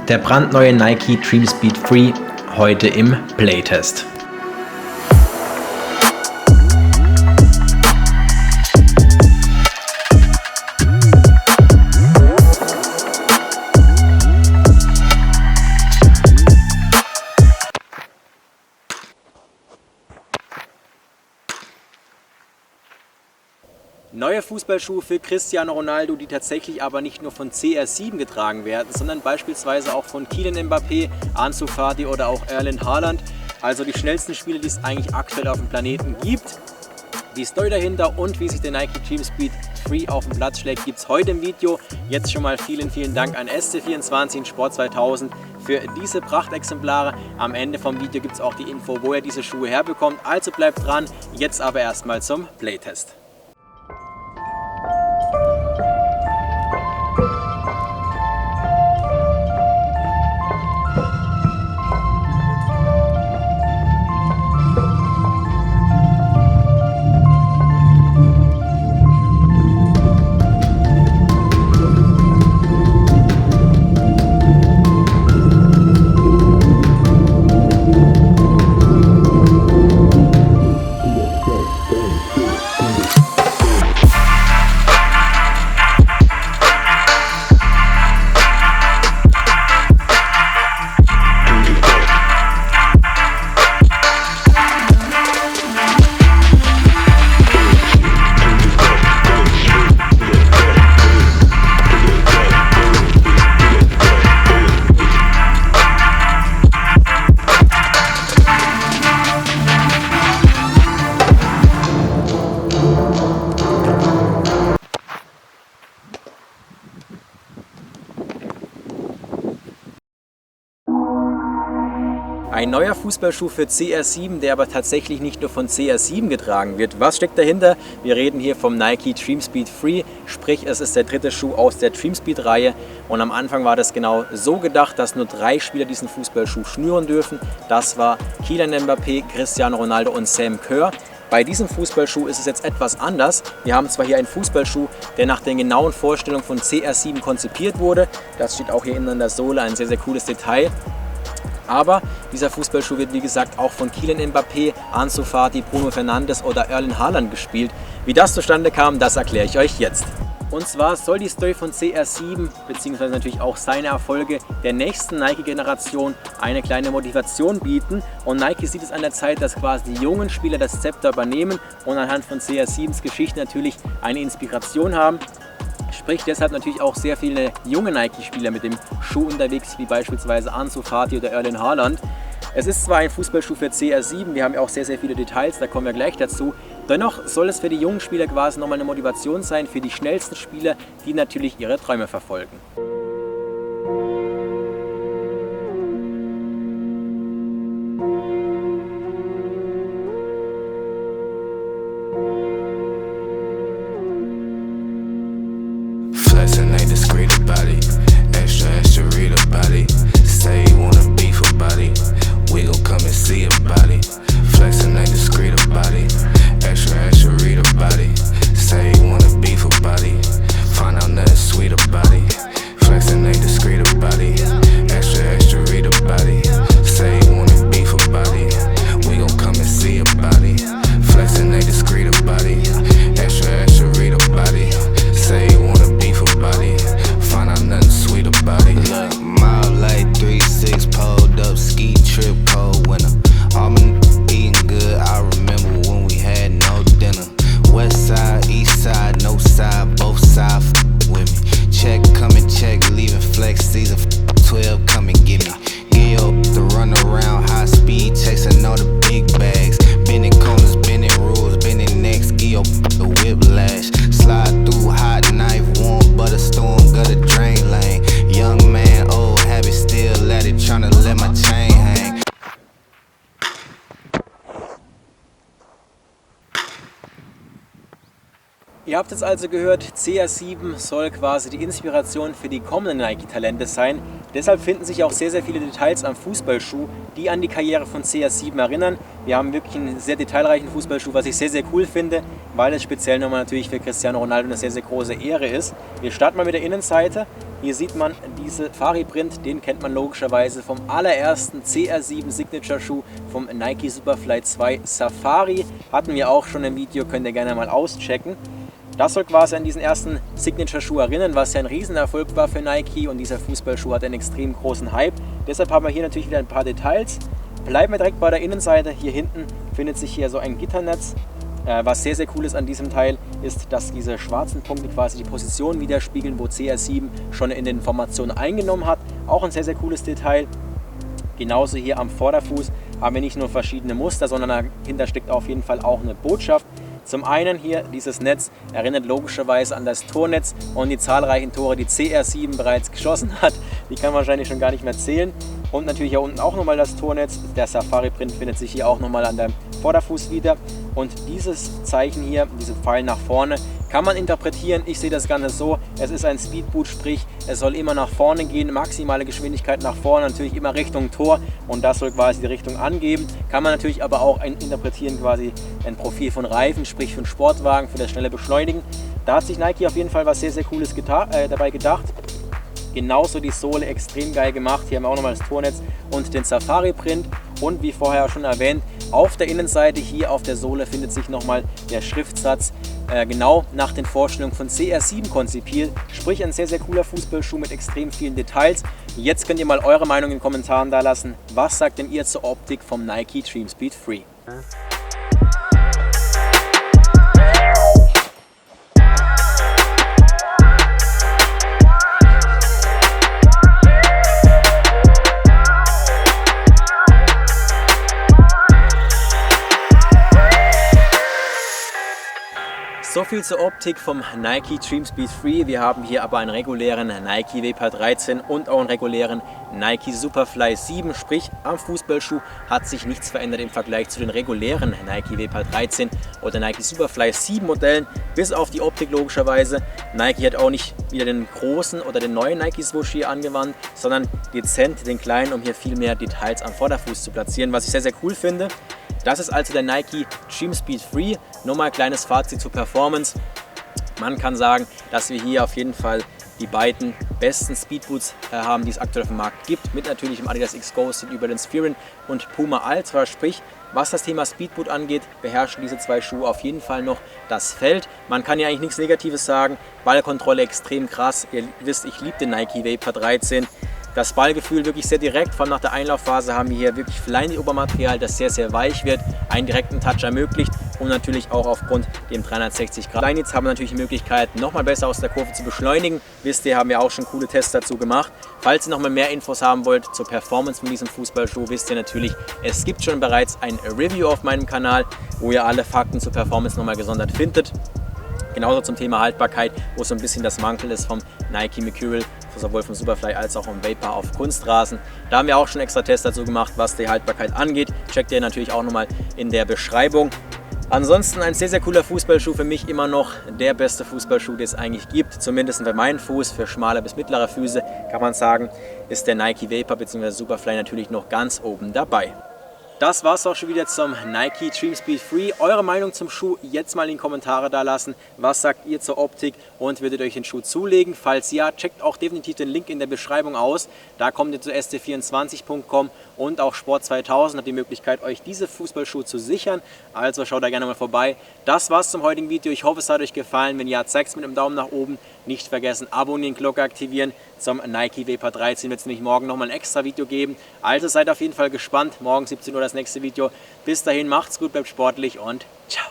Der brandneue Nike Dream Speed Free, heute im Playtest. Neue Fußballschuhe für Cristiano Ronaldo, die tatsächlich aber nicht nur von CR7 getragen werden, sondern beispielsweise auch von Kylian Mbappé, Ansu Fati oder auch Erling Haaland. Also die schnellsten Spieler, die es eigentlich aktuell auf dem Planeten gibt. Die Story dahinter und wie sich der Nike Dream Speed Free auf den Platz schlägt, gibt es heute im Video. Jetzt schon mal vielen Dank an SC24 und Sport 2000 für diese Prachtexemplare. Am Ende vom Video gibt es auch die Info, wo ihr diese Schuhe herbekommt. Also bleibt dran, jetzt aber erstmal zum Playtest. Ein neuer Fußballschuh für CR7, der aber tatsächlich nicht nur von CR7 getragen wird. Was steckt dahinter? Wir reden hier vom Nike Dream Speed Free, sprich es ist der dritte Schuh aus der Dream Speed Reihe. Und am Anfang war das genau so gedacht, dass nur 3 Spieler diesen Fußballschuh schnüren dürfen. Das war Kylian Mbappé, Cristiano Ronaldo und Sam Kerr. Bei diesem Fußballschuh ist es jetzt etwas anders. Wir haben zwar hier einen Fußballschuh, der nach den genauen Vorstellungen von CR7 konzipiert wurde. Das steht auch hier innen an der Sohle, ein sehr cooles Detail. Aber dieser Fußballschuh wird wie gesagt auch von Kylian Mbappé, Ansu Fati, Bruno Fernandes oder Erling Haaland gespielt. Wie das zustande kam, das erkläre ich euch jetzt. Und zwar soll die Story von CR7 bzw. natürlich auch seine Erfolge der nächsten Nike-Generation eine kleine Motivation bieten. Und Nike sieht es an der Zeit, dass quasi die jungen Spieler das Zepter übernehmen und anhand von CR7s Geschichte natürlich eine Inspiration haben. Sprich deshalb natürlich auch sehr viele junge Nike-Spieler mit dem Schuh unterwegs, wie beispielsweise Ansu Fati oder Erling Haaland. Es ist zwar ein Fußballschuh für CR7, wir haben ja auch sehr viele Details, da kommen wir gleich dazu. Dennoch soll es für die jungen Spieler quasi nochmal eine Motivation sein, für die schnellsten Spieler, die natürlich ihre Träume verfolgen. Flexing ain't discreet about it. Extra read about it. Say you wanna beef about it. We gon' come and see about it. Flexing ain't discreet about it. Extra read about it. Say you wanna beef about it. Find out nothing sweet about it. Flexing ain't discreet about it. Extra read about it. Say you wanna beef about it. We gon' come and see about it. Flexing ain't discreet about it. Extra read about it. Say you wanna beef about it. Find out nothing sweet about it. Look, mile like 3-6 pulled up, ski trip, cold winter. All my eating good, I remember when we had no dinner. West side, east side, no side, both sides with me. Check, come and check, leaving flex season 12, come and get me. Get up to run around, high speed, chasing all the big bags. Bending corners, bending rules, bending necks, get up the whiplash. Slide through hot knife, warm butter storm, gutter drain lane. Young man, old habit, still at it, tryna let my chain hang. Ihr habt es also gehört, CR7 soll quasi die Inspiration für die kommenden Nike-Talente sein. Deshalb finden sich auch sehr viele Details am Fußballschuh, die an die Karriere von CR7 erinnern. Wir haben wirklich einen sehr detailreichen Fußballschuh, was ich sehr cool finde, weil es speziell nochmal natürlich für Cristiano Ronaldo eine sehr große Ehre ist. Wir starten mal mit der Innenseite. Hier sieht man diese Safari-Print, den kennt man logischerweise vom allerersten CR7 Signature-Schuh vom Nike Superfly 2 Safari. Hatten wir auch schon im Video, könnt ihr gerne mal auschecken. Das soll quasi an diesen ersten Signature-Schuh erinnern, was ja ein Riesenerfolg war für Nike, und dieser Fußballschuh hat einen extrem großen Hype. Deshalb haben wir hier natürlich wieder ein paar Details. Bleiben wir direkt bei der Innenseite. Hier hinten findet sich hier so ein Gitternetz. Was sehr, sehr cool ist an diesem Teil, ist, dass diese schwarzen Punkte quasi die Position widerspiegeln, wo CR7 schon in den Formationen eingenommen hat. Auch ein sehr, sehr cooles Detail. Genauso hier am Vorderfuß haben wir nicht nur verschiedene Muster, sondern dahinter steckt auf jeden Fall auch eine Botschaft. Zum einen hier dieses Netz erinnert logischerweise an das Tornetz und die zahlreichen Tore, die CR7 bereits geschossen hat. Die kann man wahrscheinlich schon gar nicht mehr zählen. Und natürlich hier unten auch nochmal das Tornetz. Der Safari-Print findet sich hier auch nochmal an dem Vorderfuß wieder. Und dieses Zeichen hier, diese Pfeil nach vorne, kann man interpretieren. Ich sehe das Ganze so, es ist ein Speedboot, sprich es soll immer nach vorne gehen, maximale Geschwindigkeit nach vorne, natürlich immer Richtung Tor, und das soll quasi die Richtung angeben. Kann man natürlich aber auch interpretieren, quasi ein Profil von Reifen, sprich für einen Sportwagen, für das schnelle Beschleunigen. Da hat sich Nike auf jeden Fall was sehr, sehr Cooles dabei gedacht. Genauso die Sohle extrem geil gemacht. Hier haben wir auch nochmal das Tornetz und den Safari-Print. Und wie vorher schon erwähnt, auf der Innenseite hier auf der Sohle findet sich nochmal der Schriftsatz, genau nach den Vorstellungen von CR7 konzipiert. Sprich ein sehr, sehr cooler Fußballschuh mit extrem vielen Details. Jetzt könnt ihr mal eure Meinung in den Kommentaren da lassen. Was sagt denn ihr zur Optik vom Nike Dreamspeed Free? So viel zur Optik vom Nike Dreamspeed Free. Wir haben hier aber einen regulären Nike Vapor 13 und auch einen regulären Nike Superfly 7. Sprich, am Fußballschuh hat sich nichts verändert im Vergleich zu den regulären Nike Vapor 13 oder Nike Superfly 7 Modellen. Bis auf die Optik logischerweise. Nike hat auch nicht wieder den großen oder den neuen Nike Swoosh hier angewandt, sondern dezent den kleinen, um hier viel mehr Details am Vorderfuß zu platzieren, was ich sehr, sehr cool finde. Das ist also der Nike Dreamspeed Free. Nochmal ein kleines Fazit zur Performance. Man kann sagen, dass wir hier auf jeden Fall die beiden besten Speedboots haben, die es aktuell auf dem Markt gibt. Mit natürlich dem Adidas X Ghost, über den Spherin und Puma Ultra. Sprich, was das Thema Speedboot angeht, beherrschen diese zwei Schuhe auf jeden Fall noch das Feld. Man kann ja eigentlich nichts Negatives sagen. Ballkontrolle extrem krass. Ihr wisst, ich liebe den Nike Vapor 13. Das Ballgefühl wirklich sehr direkt, vor allem nach der Einlaufphase haben wir hier wirklich Flyknit-Obermaterial, das sehr, sehr weich wird, einen direkten Touch ermöglicht, und natürlich auch aufgrund dem 360 Grad Flyknits haben wir natürlich die Möglichkeit, nochmal besser aus der Kurve zu beschleunigen. Wisst ihr, haben wir auch schon coole Tests dazu gemacht. Falls ihr nochmal mehr Infos haben wollt zur Performance von diesem Fußballschuh, wisst ihr natürlich, es gibt schon bereits ein Review auf meinem Kanal, wo ihr alle Fakten zur Performance nochmal gesondert findet. Genauso zum Thema Haltbarkeit, wo so ein bisschen das Mankel ist vom Nike Mercurial, sowohl vom Superfly als auch vom Vapor auf Kunstrasen. Da haben wir auch schon extra Tests dazu gemacht, was die Haltbarkeit angeht. Checkt ihr natürlich auch nochmal in der Beschreibung. Ansonsten ein sehr, sehr cooler Fußballschuh, für mich immer noch der beste Fußballschuh, den es eigentlich gibt. Zumindest für meinen Fuß, für schmale bis mittlere Füße, kann man sagen, ist der Nike Vapor bzw. Superfly natürlich noch ganz oben dabei. Das war es auch schon wieder zum Nike Dreamspeed Free. Eure Meinung zum Schuh jetzt mal in die Kommentare da lassen. Was sagt ihr zur Optik und würdet ihr euch den Schuh zulegen? Falls ja, checkt auch definitiv den Link in der Beschreibung aus. Da kommt ihr zu st24.com und auch Sport 2000. Habt die Möglichkeit, euch diese Fußballschuhe zu sichern. Also schaut da gerne mal vorbei. Das war's zum heutigen Video. Ich hoffe, es hat euch gefallen. Wenn ja, zeigt es mit einem Daumen nach oben. Nicht vergessen, abonnieren, Glocke aktivieren. Zum Nike Vapor 13 wird es nämlich morgen nochmal ein extra Video geben. Also seid auf jeden Fall gespannt. Morgen 17 Uhr das nächste Video. Bis dahin, macht's gut, bleibt sportlich und ciao.